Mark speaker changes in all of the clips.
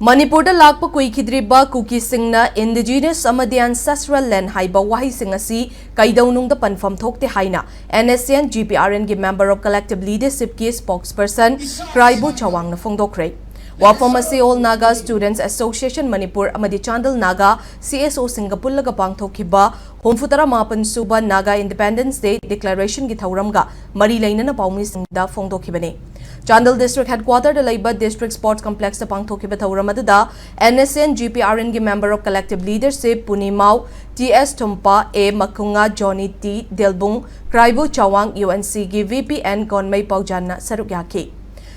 Speaker 1: Manipur da lakpa kuikidriba KUKIS singna indigenous amadi ancestral land haiba wahi singasi kaidaunung da panfam thokte haina NSN GPRN gi member of collective leadership ki spokesperson KRAIBO CHAWANG na phongdokre. Wafamasi All Naga Students Association Manipur amadi Chandal Naga CSO Singapurlaga pangthokiba Homfutara Mapan Suba Naga Independence Day Declaration gi thauramga mari lainana paumi singda phongdokibane. Chandal District Headquarter da Laiba District Sports Complex da pangthokiba thauramada NSN GPRN gi member of collective leadership Punimau TS Tumpa A Makunga Johnny T Delbung KRAIBO CHAWANG UNC gi VPN Konmei Paujanna saruk yaki.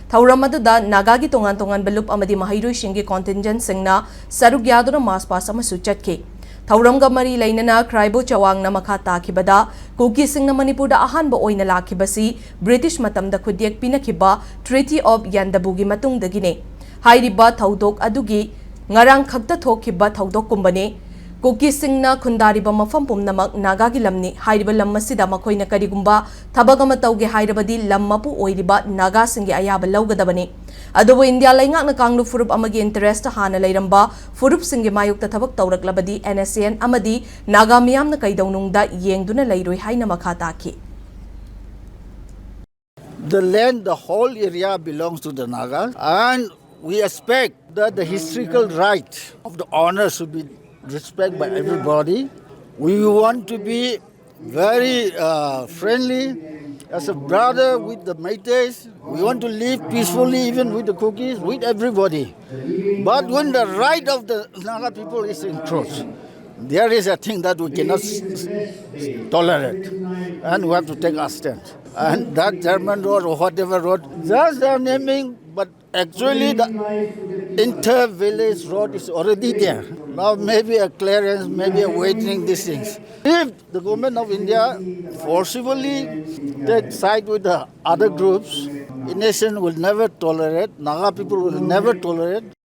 Speaker 1: Thauramada Naga gi tongan belup amadi mahairoi shingi contingent singna saruk yaduna maspas amasu chatke. Thauramga mari lainana KRAIBO CHAWANG na makha takibada KUKIS singna Manipur da ahanba oina lakibasi British matamda khudyak pinakiba Treaty of Yandabugi matungdagine. Hairiba thaudok adugi ngarang khakta thokiba thaudok kumbane. KUKIS singna khundariba mafam pumnamak Naga gi lamni hairiba lam masida makoina karigumba thabagama tauge hairibadi lam mapu oiriba Naga singi ayaba laugadabane. Adobo India laingak na kanglu furup amagi interest hana lairamba furup singi mayukta thabak tawraklabadi NSN amadi Naga miyam na kaidaunungda yengduna lairoi haina makha taki.
Speaker 2: The land, the whole area belongs to the Naga, and we expect that the historical right of the honor should be respected by everybody. We want to be very friendly as a brother with the Meiteis. We want to live peacefully even with the KUKIS, with everybody. But when the right of the Naga people is encroached, there is a thing that we cannot tolerate, and we have to take our stand. And that German road or whatever road, just they are naming, but actually the inter-village road is already there. Now maybe a clearance, maybe a waiting these things. If the government of India forcibly take side with the other groups, the nation will never tolerate, Naga people will never tolerate.